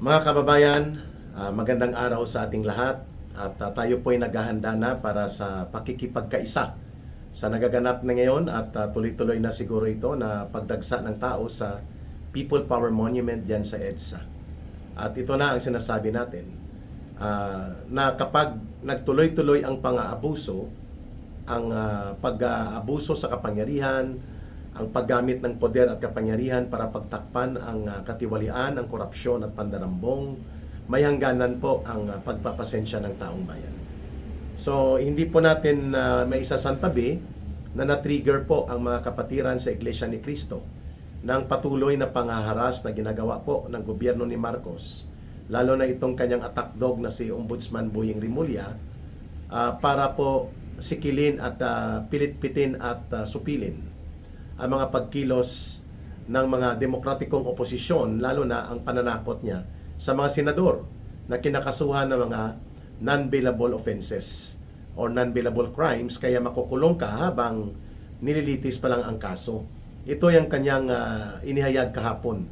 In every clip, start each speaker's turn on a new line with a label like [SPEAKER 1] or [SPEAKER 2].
[SPEAKER 1] Mga kababayan, magandang araw sa ating lahat at tayo po ay naghahanda na para sa pakikipagkaisa sa nagaganap na ngayon at tuloy-tuloy na siguro ito na pagdagsa ng tao sa People Power Monument diyan sa EDSA. At ito na ang sinasabi natin na kapag nagtuloy-tuloy ang pang-aabuso, ang pag-aabuso sa kapangyarihan, ang paggamit ng poder at kapangyarihan para pagtakpan ang katiwalian, ang korupsyon at pandarambong, may hangganan po ang pagpapasensya ng taong bayan. So, hindi po natin maisasantabi na na-trigger po ang mga kapatiran sa Iglesia ni Cristo ng patuloy na panghaharas na ginagawa po ng gobyerno ni Marcos, lalo na itong kanyang attack dog na si Ombudsman Boying Rimulya, para po sikilin at pilit-pitin at supilin ang mga pagkilos ng mga demokratikong oposisyon, lalo na ang pananakot niya sa mga senador na kinakasuhan ng mga non-bailable offenses or non-bailable crimes, kaya makukulong ka habang nililitis pa lang ang kaso. Ito yung kanyang inihayag kahapon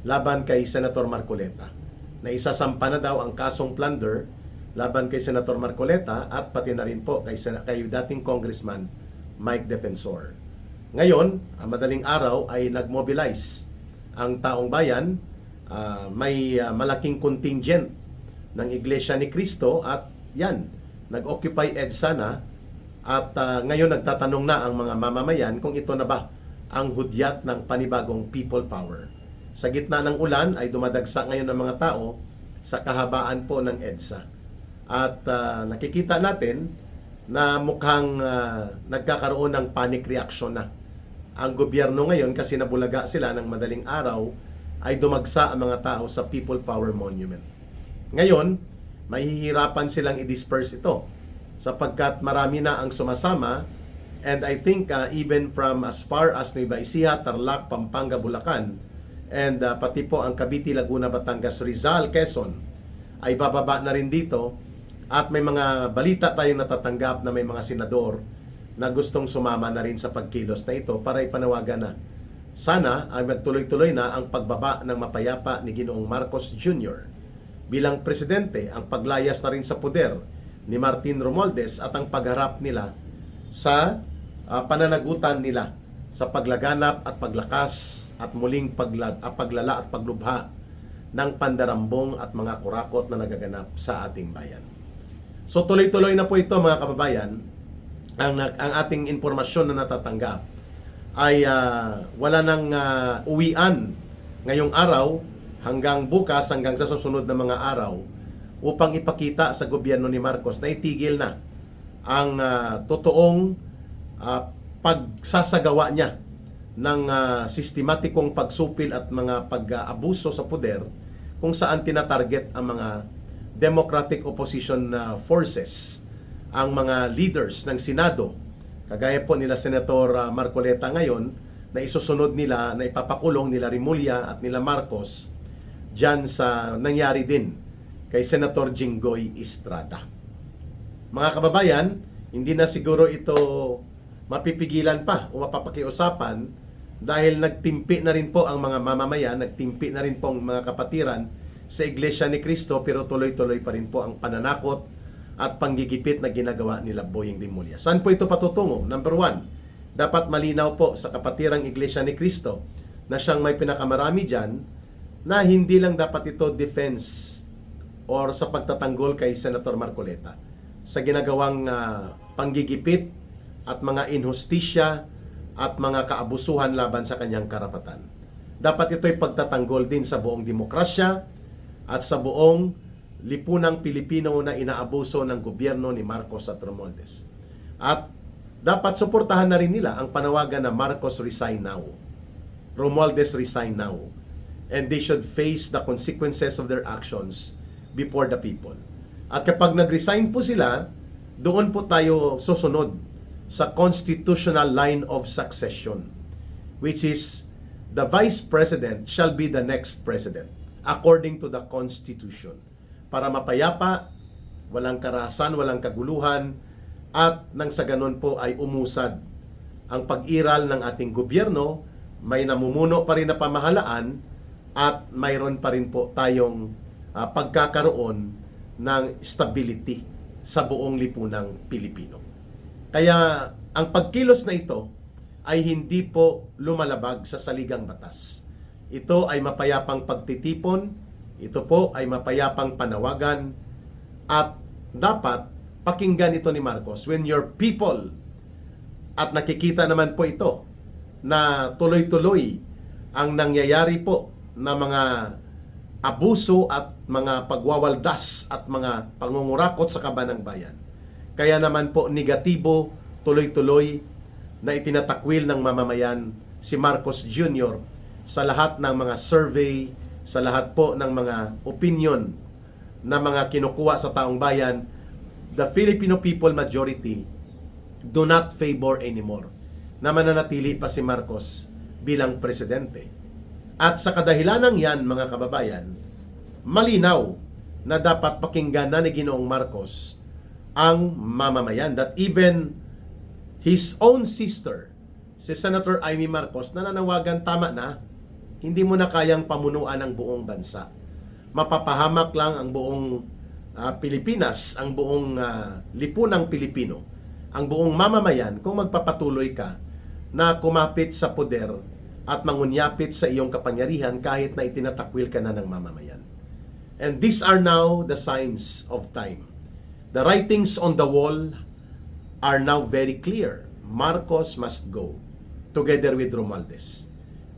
[SPEAKER 1] laban kay Senator Marcoleta, na isasampa na daw ang kasong plunder laban kay Senator Marcoleta at pati na rin po kay dating Congressman Mike Defensor. Ngayon, madaling araw ay nag-mobilize ang taong bayan. May malaking contingent ng Iglesia ni Cristo at yan, nag-occupy EDSA na at ngayon nagtatanong na ang mga mamamayan kung ito na ba ang hudyat ng panibagong people power. Sa gitna ng ulan ay dumadagsa ngayon ang mga tao sa kahabaan po ng EDSA. At nakikita natin na mukhang nagkakaroon ng panic reaction na ang gobyerno ngayon kasi nabulaga sila ng madaling araw ay dumagsa ang mga tao sa People Power Monument. Ngayon, mahihirapan silang i-disperse ito sapagkat marami na ang sumasama, and I think even from as far as Nueva Ecija, Tarlac, Pampanga, Bulacan, and pati po ang Cavite, Laguna, Batangas, Rizal, Quezon ay bababa na rin dito. At may mga balita tayong natatanggap na may mga senador na gustong sumama na rin sa pagkilos na ito para ipanawagan na sana ay magtuloy-tuloy na ang pagbaba ng mapayapa ni Ginoong Marcos Jr. bilang presidente, ang paglayas na rin sa poder ni Martin Romualdez at ang pagharap nila sa pananagutan nila sa paglaganap at paglakas at muling paglala at paglubha ng pandarambong at mga kurakot na nagaganap sa ating bayan. So tuloy-tuloy na po ito mga kababayan. Ang ating informasyon na natatanggap ay wala nang uwian ngayong araw hanggang bukas, hanggang sa susunod na mga araw, upang ipakita sa gobyerno ni Marcos na itigil na ang totoong pagsasagawa niya ng sistematikong pagsupil at mga pag-aabuso sa poder, kung saan tinatarget ang mga democratic opposition forces, ang mga leaders ng Senado, kagaya po nila Senator Marcoleta ngayon, na isusunod nila, na ipapakulong nila Rimulya at nila Marcos dyan sa nangyari din kay Senator Jinggoy Estrada. Mga kababayan, hindi na siguro ito mapipigilan pa o mapapakiusapan dahil nagtimpi na rin po ang mga mamamayan, nagtimpi na rin po ang mga kapatiran sa Iglesia ni Cristo, pero tuloy-tuloy pa rin po ang pananakot at panggigipit na ginagawa nila Boying Rimulya. Saan po ito patutungo? Number one, dapat malinaw po sa kapatirang Iglesia ni Cristo na siyang may pinakamarami dyan, na hindi lang dapat ito defense or sa pagtatanggol kay Senator Marcoleta sa ginagawang panggigipit at mga inhustisya at mga kaabusuhan laban sa kanyang karapatan. Dapat ito'y pagtatanggol din sa buong demokrasya at sa buong lipunang Pilipino na inaabuso ng gobyerno ni Marcos at Romualdez. At dapat suportahan na rin nila ang panawagan na Marcos resign now, Romualdez resign now, and they should face the consequences of their actions before the people. At kapag nag-resign po sila, doon po tayo susunod sa constitutional line of succession, which is the Vice President shall be the next President according to the Constitution, para mapayapa, walang karahasan, walang kaguluhan, at nang sa ganun po ay umusad ang pag-iral ng ating gobyerno, may namumuno pa rin na pamahalaan, at mayroon pa rin po tayong pagkakaroon ng stability sa buong lipunang Pilipino. Kaya ang pagkilos na ito ay hindi po lumalabag sa saligang batas. Ito ay mapayapang pagtitipon, ito po ay mapayapang panawagan, at dapat pakinggan ito ni Marcos when your people, at nakikita naman po ito na tuloy-tuloy ang nangyayari po na mga abuso at mga pagwawaldas at mga pangungurakot sa kaban ng bayan. Kaya naman po negatibo, tuloy-tuloy na itinatakwil ng mamamayan si Marcos Jr. sa lahat ng mga survey, sa lahat po ng mga opinion na mga kinukuha sa taong bayan. The Filipino people majority do not favor anymore na mananatili pa si Marcos bilang presidente. At sa kadahilanang yan, mga kababayan, malinaw na dapat pakinggan na ni Ginoong Marcos ang mamamayan, that even his own sister, si Senator Amy Marcos, nananawagan, tama na, hindi mo na kayang pamunuan ang buong bansa. Mapapahamak lang ang buong Pilipinas, ang buong lipunang Pilipino, ang buong mamamayan kung magpapatuloy ka na kumapit sa poder at mangunyapit sa iyong kapangyarihan kahit na itinatakwil ka na ng mamamayan. And these are now the signs of time. The writings on the wall are now very clear. Marcos must go together with Romualdez.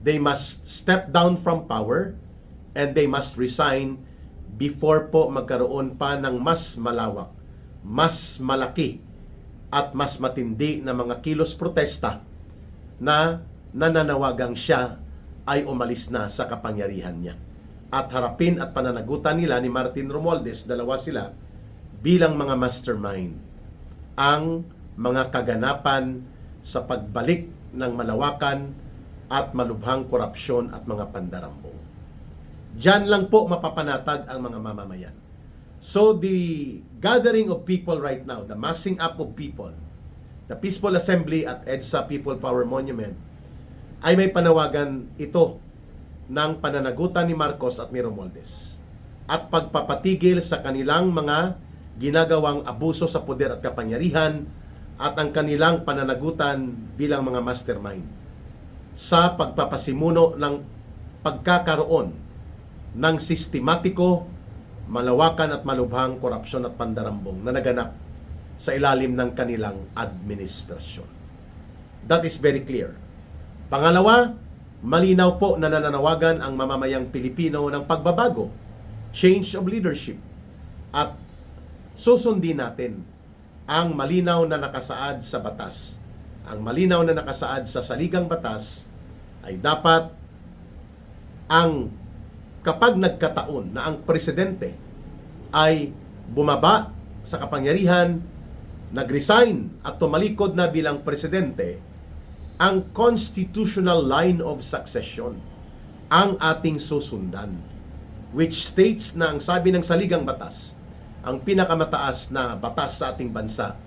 [SPEAKER 1] They must step down from power and they must resign before po magkaroon pa ng mas malawak, mas malaki at mas matindi na mga kilos protesta na nananawagang siya ay umalis na sa kapangyarihan niya. At harapin at pananagutan nila ni Martin Romualdez, dalawa sila, bilang mga mastermind ang mga kaganapan sa pagbalik ng malawakan at malubhang korupsyon at mga pandarambong. Diyan lang po mapapanatag ang mga mamamayan. So the gathering of people right now, the massing up of people, the peaceful assembly at EDSA People Power Monument, ay may panawagan ito ng pananagutan ni Marcos at ni Romualdez at pagpapatigil sa kanilang mga ginagawang abuso sa poder at kapangyarihan at ang kanilang pananagutan bilang mga mastermind sa pagpapasimuno ng pagkakaroon ng sistematiko, malawakan at malubhang korupsyon at pandarambong na naganap sa ilalim ng kanilang administrasyon. That is very clear. Pangalawa, malinaw po na nananawagan ang mamamayang Pilipino ng pagbabago, change of leadership, at susundin natin ang malinaw na nakasaad sa batas. Ang malinaw na nakasaad sa saligang batas ay dapat ang kapag nagkataon na ang presidente ay bumaba sa kapangyarihan, nag-resign at tumalikod na bilang presidente, ang constitutional line of succession ang ating susundan, which states na ang sabi ng saligang batas, ang pinakamataas na batas sa ating bansa,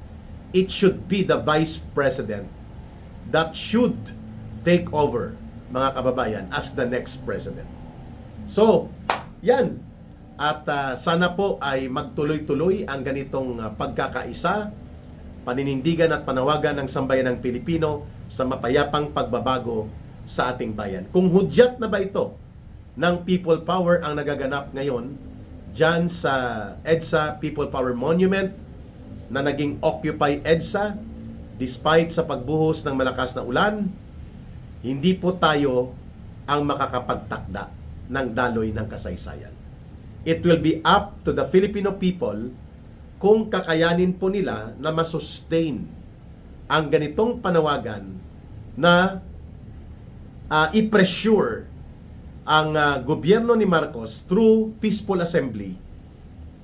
[SPEAKER 1] it should be the Vice President that should take over, mga kababayan, as the next President. So, yan. At sana po ay magtuloy-tuloy ang ganitong pagkakaisa, paninindigan at panawagan ng sambayan ng Pilipino sa mapayapang pagbabago sa ating bayan. Kung hudyat na ba ito ng people power ang nagaganap ngayon dyan sa EDSA People Power Monument na naging Occupy EDSA, despite sa pagbuhos ng malakas na ulan, hindi po tayo ang makakapagtakda ng daloy ng kasaysayan. It will be up to the Filipino people kung kakayanin po nila na masustain ang ganitong panawagan na i-pressure ang gobyerno ni Marcos through peaceful assembly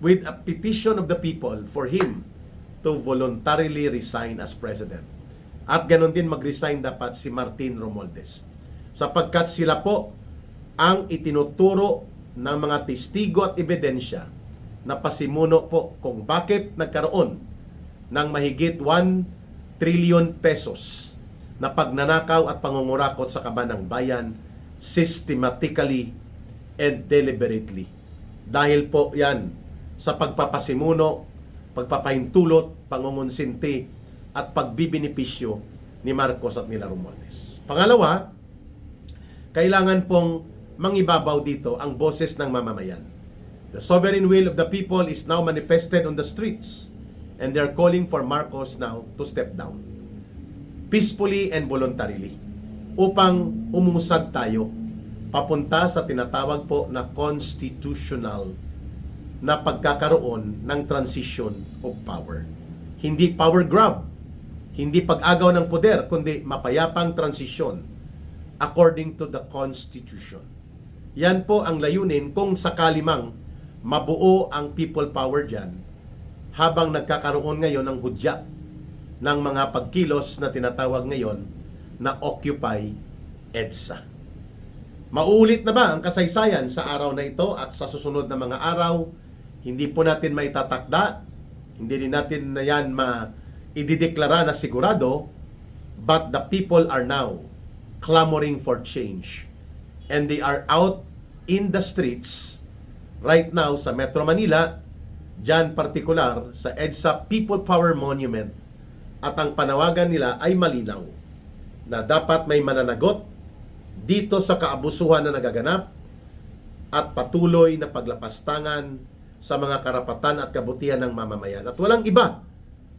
[SPEAKER 1] with a petition of the people for him to voluntarily resign as president. At ganon din mag-resign dapat si Martin Romualdez, sapagkat sila po ang itinuturo ng mga testigo at ebidensya na pasimuno po kung bakit nagkaroon ng mahigit 1 trillion pesos na pagnanakaw at pangungurakot sa kaban ng bayan systematically and deliberately Dahil po yan sa pagpapasimuno, pagpapahintulot, pangungonsinti at pagbibinipisyo ni Marcos at nila Romualdez. Pangalawa, kailangan pong mangibabaw dito ang boses ng mamamayan. The sovereign will of the people is now manifested on the streets and they're calling for Marcos now to step down peacefully and voluntarily upang umusad tayo papunta sa tinatawag po na constitutional na pagkakaroon ng transition of power. Hindi power grab, hindi pag-agaw ng poder, kundi mapayapang transisyon according to the Constitution. Yan po ang layunin kung sakali mang mabuo ang people power dyan habang nagkakaroon ngayon ng hudyat ng mga pagkilos na tinatawag ngayon na Occupy EDSA. Mauulit na ba ang kasaysayan sa araw na ito at sa susunod na mga araw? Hindi po natin maitatakda, hindi rin natin na yan idideklara na sigurado, but the people are now clamoring for change. And they are out in the streets right now sa Metro Manila, dyan partikular sa EDSA People Power Monument, at ang panawagan nila ay malinaw na dapat may mananagot dito sa kaabusuhan na nagaganap at patuloy na paglapastangan sa mga karapatan at kabutihan ng mamamayan. At walang iba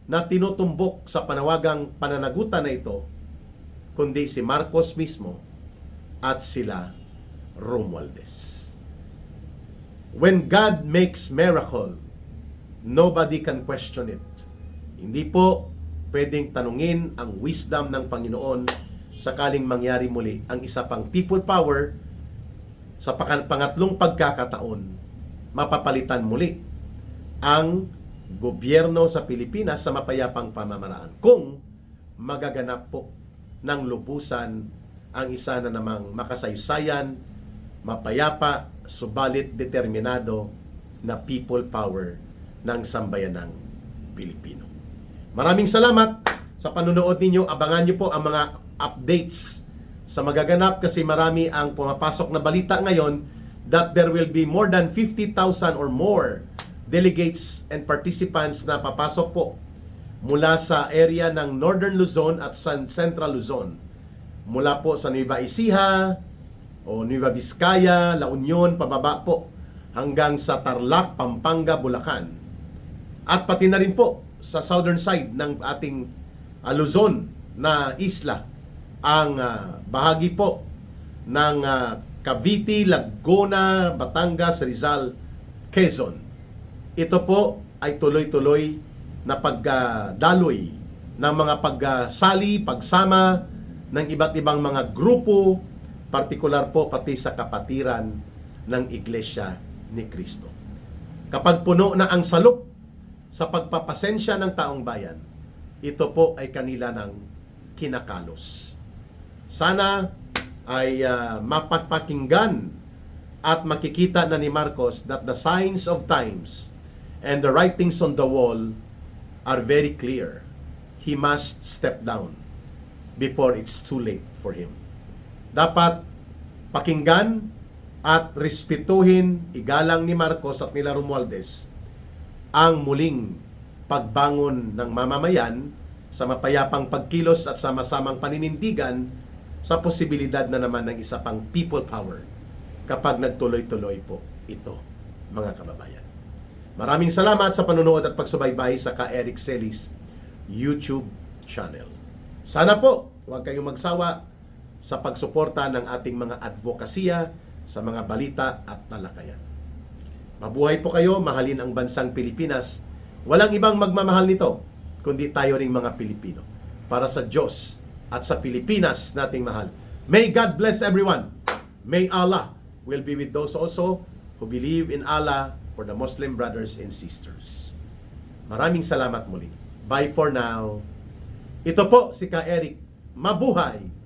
[SPEAKER 1] na tinutumbok sa panawagang pananagutan na ito kundi si Marcos mismo at sila Romualdez. When God makes miracle, nobody can question it. Hindi po pwedeng tanungin ang wisdom ng Panginoon sakaling mangyari muli ang isa pang people power sa pangatlong pagkakataon, mapapalitan muli ang gobyerno sa Pilipinas sa mapayapang pamamaraan. Kung magaganap po ng lubusan ang isa na namang makasaysayan, mapayapa, subalit determinado na people power ng sambayanang Pilipino. Maraming salamat sa panunood ninyo. Abangan nyo po ang mga updates sa magaganap kasi marami ang pumapasok na balita ngayon that there will be more than 50,000 or more delegates and participants na papasok po mula sa area ng Northern Luzon at Central Luzon. Mula po sa Nueva Ecija o Nueva Vizcaya, La Union, pababa po hanggang sa Tarlac, Pampanga, Bulacan. At pati na rin po sa southern side ng ating Luzon na isla, ang bahagi po ng Cavite, Laguna, Batangas, Rizal, Quezon. Ito po ay tuloy-tuloy na pagdaloy ng mga pagsali, pagsama ng iba't ibang mga grupo, partikular po pati sa kapatiran ng Iglesia ni Cristo. Kapag puno na ang salok sa pagpapasensya ng taong bayan, ito po ay kanila ng kinakalos. Sana ay mapapakinggan at makikita na ni Marcos that the signs of times and the writings on the wall are very clear. He must step down before it's too late for him. Dapat pakinggan at respetuhin, igalang ni Marcos at nila Romualdez ang muling pagbangon ng mamamayan sa mapayapang pagkilos at sama-samang paninindigan sa posibilidad na naman ng isa pang people power kapag nagtuloy-tuloy po ito, mga kababayan. Maraming salamat sa panunood at pagsubaybay sa Ka-Eric Celis YouTube channel. Sana po huwag kayong magsawa sa pagsuporta ng ating mga advokasya sa mga balita at talakayan. Mabuhay po kayo, mahalin ang bansang Pilipinas. Walang ibang magmamahal nito, kundi tayo ring mga Pilipino. Para sa Diyos at sa Pilipinas nating mahal. May God bless everyone. May Allah will be with those also who believe in Allah, for the Muslim brothers and sisters. Maraming salamat muli. Bye for now. Ito po si Ka Eric. Mabuhay!